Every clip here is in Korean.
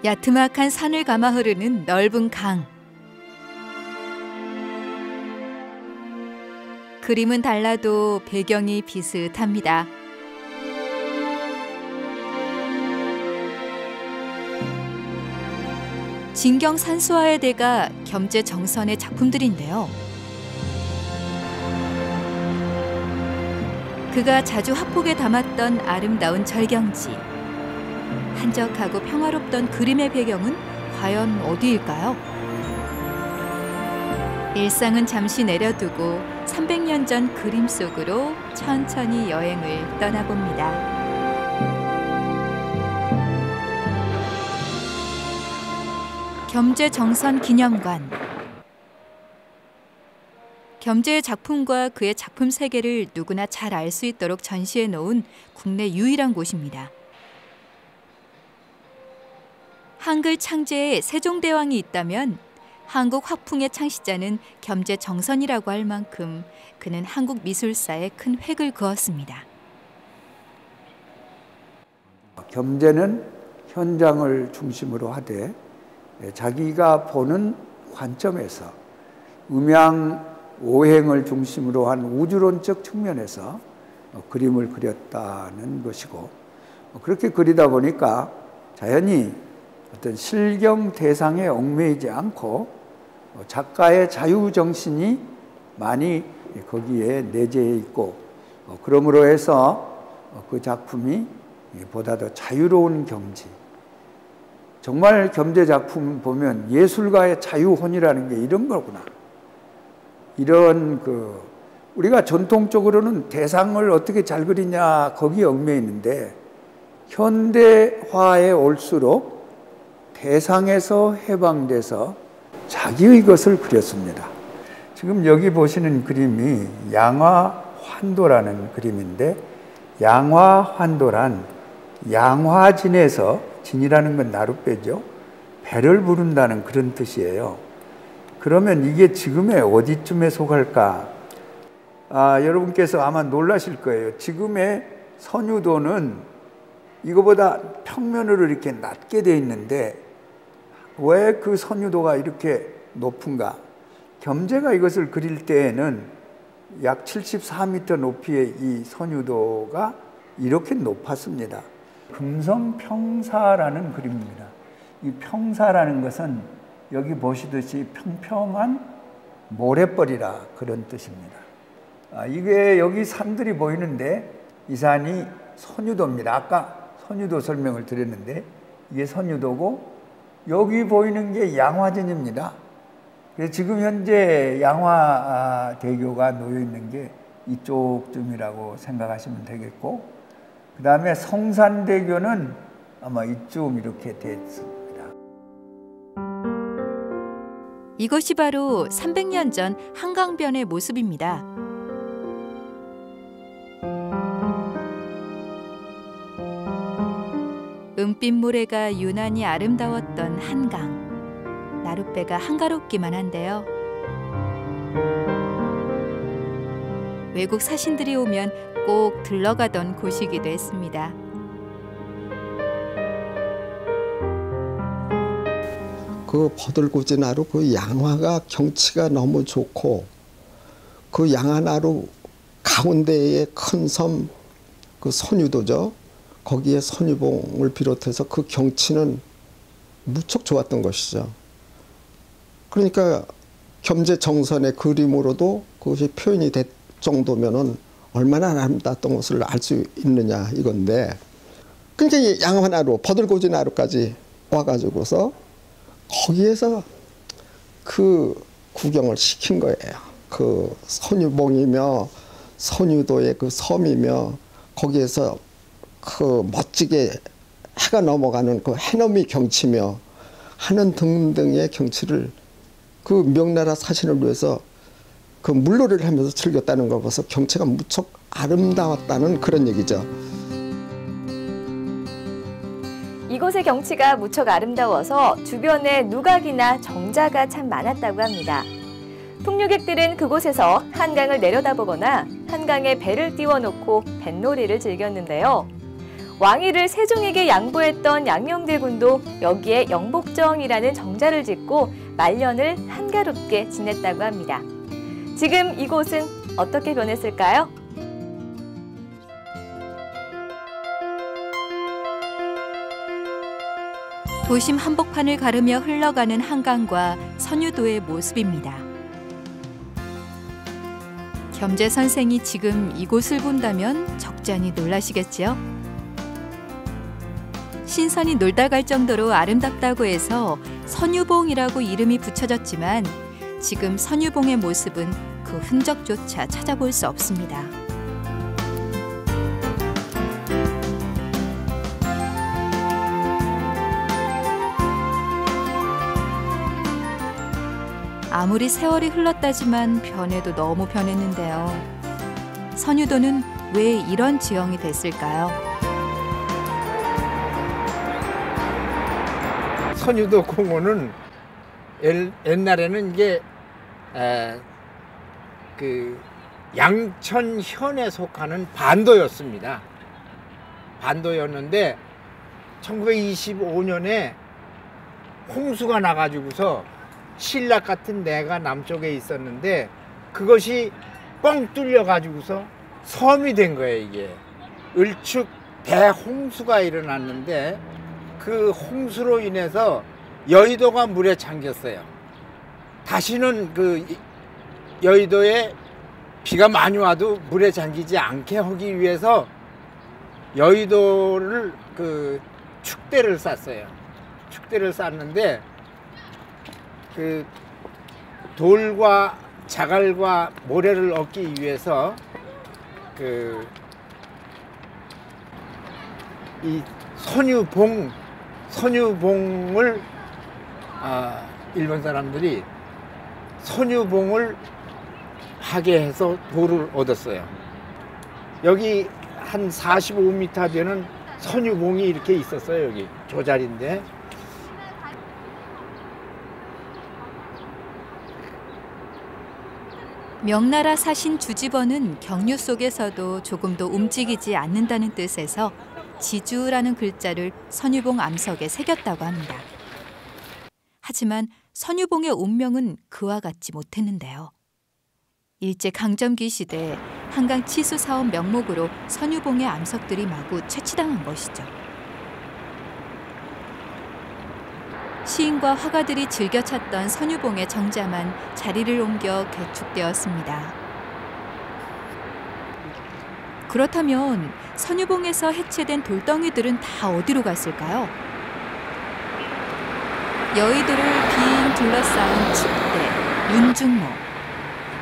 야트막한 산을 감아 흐르는 넓은 강. 그림은 달라도 배경이 비슷합니다. 진경 산수화의 대가 겸재정선의 작품들인데요. 그가 자주 화폭에 담았던 아름다운 절경지. 한적하고 평화롭던 그림의 배경은 과연 어디일까요? 일상은 잠시 내려두고 300년 전 그림 속으로 천천히 여행을 떠나봅니다. 겸재정선 기념관. 겸재의 작품과 그의 작품 세계를 누구나 잘 알 수 있도록 전시해 놓은 국내 유일한 곳입니다. 한글 창제에 세종대왕이 있다면 한국 화풍의 창시자는 겸재정선이라고 할 만큼 그는 한국 미술사에 큰 획을 그었습니다. 겸재는 현장을 중심으로 하되 자기가 보는 관점에서 음양 오행을 중심으로 한 우주론적 측면에서 그림을 그렸다는 것이고, 그렇게 그리다 보니까 자연히 어떤 실경 대상에 얽매이지 않고 작가의 자유정신이 많이 거기에 내재해 있고, 그러므로 해서 그 작품이 보다 더 자유로운 경지. 정말 겸재 작품 보면 예술가의 자유혼이라는 게 이런 거구나. 이런 우리가 전통적으로는 대상을 어떻게 잘 그리냐 거기에 얽매여 있는데, 현대화에 올수록 대상에서 해방돼서 자기의 것을 그렸습니다. 지금 여기 보시는 그림이 양화환도라는 그림인데, 양화환도란 양화진에서, 진이라는 건 나룻배죠, 배를 부른다는 그런 뜻이에요. 그러면 이게 지금의 어디쯤에 속할까? 여러분께서 아마 놀라실 거예요. 지금의 선유도는 이거보다 평면으로 이렇게 낮게 돼 있는데 왜 그 선유도가 이렇게 높은가? 겸재가 이것을 그릴 때에는 약 74m 높이의 이 선유도가 이렇게 높았습니다. 금성평사라는 그림입니다. 이 평사라는 것은 여기 보시듯이 평평한 모래벌이라 그런 뜻입니다. 이게 여기 산들이 보이는데 이 산이 선유도입니다. 아까 선유도 설명을 드렸는데 이게 선유도고, 여기 보이는 게 양화진입니다. 그래서 지금 현재 양화대교가 놓여 있는 게 이쪽쯤이라고 생각하시면 되겠고, 그 다음에 성산대교는 아마 이쯤 이렇게 됐습니다. 이것이 바로 300년 전 한강변의 모습입니다. 은빛 모래가 유난히 아름다웠던 한강. 나룻배가 한가롭기만 한데요. 외국 사신들이 오면 꼭 들러가던 곳이기도 했습니다. 그 버들고지나루 그 양화가 경치가 너무 좋고, 그 양화나루 가운데에 큰 섬, 그 선유도죠. 거기에 선유봉을 비롯해서 그 경치는 무척 좋았던 것이죠. 그러니까 겸재정선의 그림으로도 그것이 표현이 될 정도면은 얼마나 아름다웠던 것을 알 수 있느냐 이건데, 그러니까 양화나루, 버들고지나루까지 와가지고서 거기에서 그 구경을 시킨 거예요. 그 선유봉이며 선유도의 그 섬이며 거기에서 그 멋지게 해가 넘어가는 그 해넘이 경치며 하는 등등의 경치를 그 명나라 사신을 위해서 그 물놀이를 하면서 즐겼다는 걸 봐서 경치가 무척 아름다웠다는 그런 얘기죠. 이곳의 경치가 무척 아름다워서 주변에 누각이나 정자가 참 많았다고 합니다. 풍류객들은 그곳에서 한강을 내려다보거나 한강에 배를 띄워놓고 뱃놀이를 즐겼는데요. 왕위를 세종에게 양보했던 양녕대군도 여기에 영복정이라는 정자를 짓고 말년을 한가롭게 지냈다고 합니다. 지금 이곳은 어떻게 변했을까요? 도심 한복판을 가르며 흘러가는 한강과 선유도의 모습입니다. 겸재 선생이 지금 이곳을 본다면 적잖이 놀라시겠지요? 신선이 놀다 갈 정도로 아름답다고 해서 선유봉이라고 이름이 붙여졌지만 지금 선유봉의 모습은 그 흔적조차 찾아볼 수 없습니다. 아무리 세월이 흘렀다지만 변해도 너무 변했는데요. 선유도는 왜 이런 지형이 됐을까요? 선유도 공원은 옛날에는 이게 그 양천현에 속하는 반도였습니다. 반도였는데 1925년에 홍수가 나가지고서 신락 같은 내가 남쪽에 있었는데 그것이 뻥 뚫려 가지고서 섬이 된 거예요. 이게 을축 대홍수가 일어났는데 그 홍수로 인해서 여의도가 물에 잠겼어요. 다시는 그 여의도에 비가 많이 와도 물에 잠기지 않게 하기 위해서 여의도를 그 축대를 쌌어요. 축대를 쌌는데 그 돌과 자갈과 모래를 얻기 위해서 그 이 선유봉을 일본 사람들이 선유봉을 하게 해서 돌을 얻었어요. 여기 한 45m 되는 선유봉이 이렇게 있었어요. 여기 조자리인데 명나라 사신 주지번은 경류 속에서도 조금도 움직이지 않는다는 뜻에서 지주라는 글자를 선유봉 암석에 새겼다고 합니다. 하지만 선유봉의 운명은 그와 같지 못했는데요. 일제강점기 시대 한강 치수 사업 명목으로 선유봉의 암석들이 마구 채취당한 것이죠. 시인과 화가들이 즐겨 찾던 선유봉의 정자만 자리를 옮겨 개축되었습니다. 그렇다면 선유봉에서 해체된 돌덩이들은 다 어디로 갔을까요? 여의도를 빙 둘러싸은 축대, 윤중로.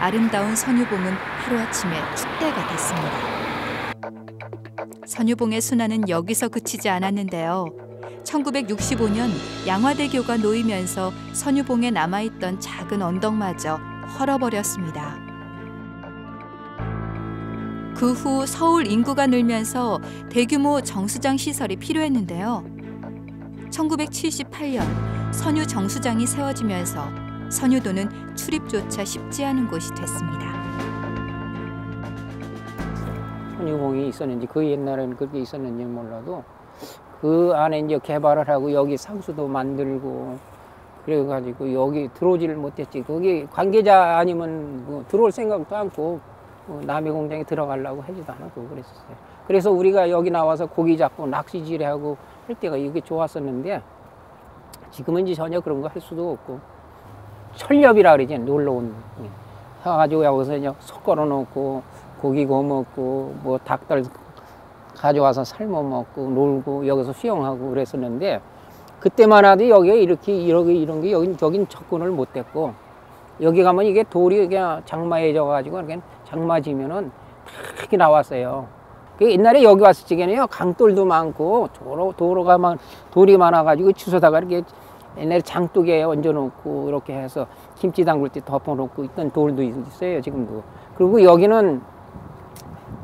아름다운 선유봉은 하루아침에 축대가 됐습니다. 선유봉의 순환은 여기서 그치지 않았는데요. 1965년 양화대교가 놓이면서 선유봉에 남아있던 작은 언덕마저 헐어버렸습니다. 그 후 서울 인구가 늘면서 대규모 정수장 시설이 필요했는데요. 1978년 선유 정수장이 세워지면서 선유도는 출입조차 쉽지 않은 곳이 됐습니다. 선유봉이 있었는지 그 옛날에는 그렇게 있었는지 몰라도 그 안에 이제 개발을 하고 여기 상수도 만들고 그래가지고 여기 들어오지를 못했지. 거기 관계자 아니면 뭐 들어올 생각도 않고 남의 공장에 들어가려고 하지도 않았고 그랬었어요. 그래서 우리가 여기 나와서 고기 잡고 낚시질하고 할 때가 이게 좋았었는데 지금은 이제 전혀 그런 거 할 수도 없고 철렵이라 그러지. 놀러 온 해가지고 여기서 이제 속 걸어 놓고 고기 구워 먹고 뭐 닭들 가져와서 삶아 먹고 놀고 여기서 수영하고 그랬었는데 그때만 하도 여기에 이런 게 여긴 접근을 못 했고 여기 가면 이게 돌이 그냥 장마해져 가지고 이렇게 장마 지면은 다 이렇게 나왔어요. 옛날에 여기 왔을 적에는요 강돌도 많고 도로가 돌이 많아가지고 주워다가 이렇게 옛날에 장독에 얹어놓고 이렇게 해서 김치 담글 때 덮어놓고 있던 돌도 있어요 지금도. 그리고 여기는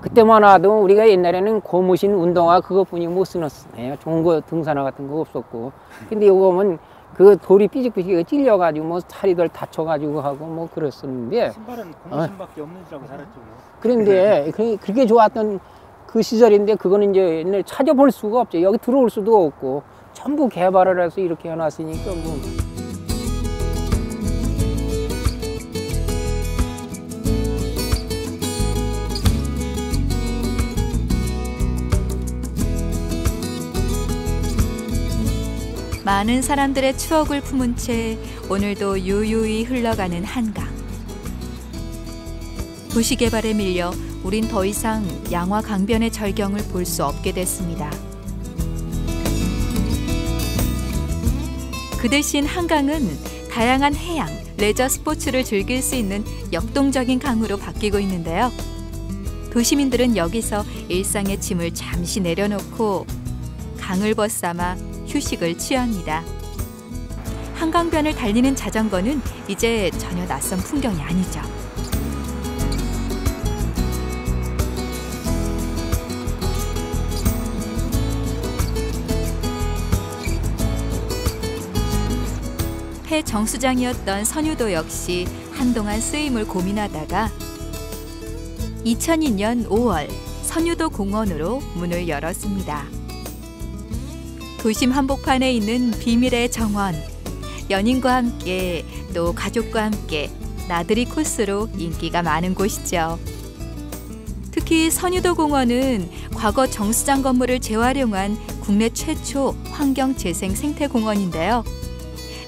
그때만 와도 우리가 옛날에는 고무신 운동화 그것뿐이 못 쓰었어요. 좋은 거 등산화 같은 거 없었고. 근데 요거 보면 그 돌이 삐직삐직 찔려가지고 뭐 다리들 다쳐가지고 하고 뭐 그랬었는데 신발은 고무신밖에 없는 줄 알고 살았죠. 그런데 그렇게 좋았던 그 시절인데 그거는 이제 옛날에 찾아볼 수가 없죠. 여기 들어올 수도 없고 전부 개발을 해서 이렇게 해놨으니까 뭐. 많은 사람들의 추억을 품은 채 오늘도 유유히 흘러가는 한강. 도시개발에 밀려 우린 더 이상 양화 강변의 절경을 볼 수 없게 됐습니다. 그 대신 한강은 다양한 해양, 레저 스포츠를 즐길 수 있는 역동적인 강으로 바뀌고 있는데요. 도시민들은 여기서 일상의 짐을 잠시 내려놓고 강을 벗삼아 휴식을 취합니다. 한강변을 달리는 자전거는 이제 전혀 낯선 풍경이 아니죠. 폐 정수장이었던 선유도 역시 한동안 쓰임을 고민하다가 2002년 5월 선유도 공원으로 문을 열었습니다. 도심 한복판에 있는 비밀의 정원, 연인과 함께 또 가족과 함께 나들이 코스로 인기가 많은 곳이죠. 특히 선유도 공원은 과거 정수장 건물을 재활용한 국내 최초 환경재생 생태공원인데요.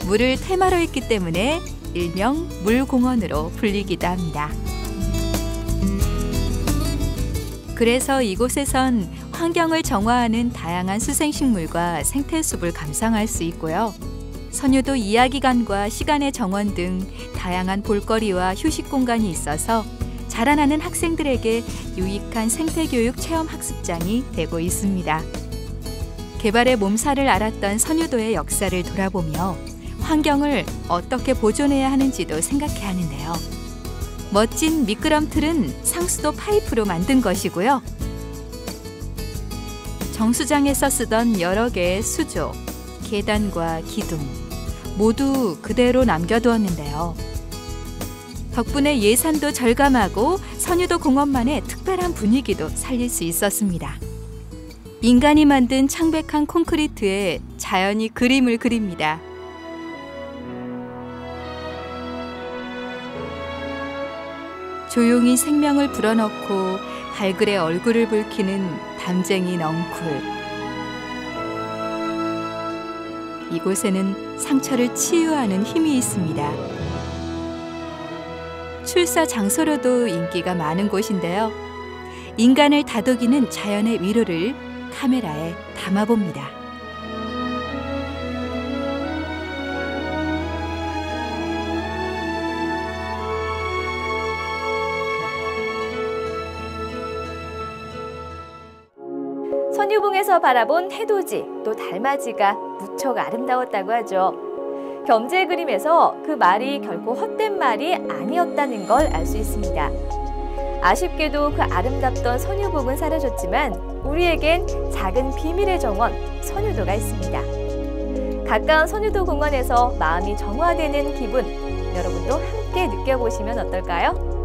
물을 테마로 했기 때문에 일명 물공원으로 불리기도 합니다. 그래서 이곳에선 환경을 정화하는 다양한 수생식물과 생태숲을 감상할 수 있고요. 선유도 이야기관과 시간의 정원 등 다양한 볼거리와 휴식 공간이 있어서 자라나는 학생들에게 유익한 생태교육 체험 학습장이 되고 있습니다. 개발의 몸살을 앓았던 선유도의 역사를 돌아보며 환경을 어떻게 보존해야 하는지도 생각해야 하는데요. 멋진 미끄럼틀은 상수도 파이프로 만든 것이고요. 정수장에서 쓰던 여러 개의 수조, 계단과 기둥 모두 그대로 남겨두었는데요. 덕분에 예산도 절감하고 선유도 공원만의 특별한 분위기도 살릴 수 있었습니다. 인간이 만든 창백한 콘크리트에 자연이 그림을 그립니다. 조용히 생명을 불어넣고 발글에 얼굴을 붉히는 담쟁이 넝쿨. 이곳에는 상처를 치유하는 힘이 있습니다. 출사 장소로도 인기가 많은 곳인데요. 인간을 다독이는 자연의 위로를 카메라에 담아봅니다. 선유봉에서 바라본 해돋이, 또 달맞이가 무척 아름다웠다고 하죠. 겸재의 그림에서 그 말이 결코 헛된 말이 아니었다는 걸 알 수 있습니다. 아쉽게도 그 아름답던 선유봉은 사라졌지만 우리에겐 작은 비밀의 정원, 선유도가 있습니다. 가까운 선유도 공원에서 마음이 정화되는 기분, 여러분도 함께 느껴보시면 어떨까요?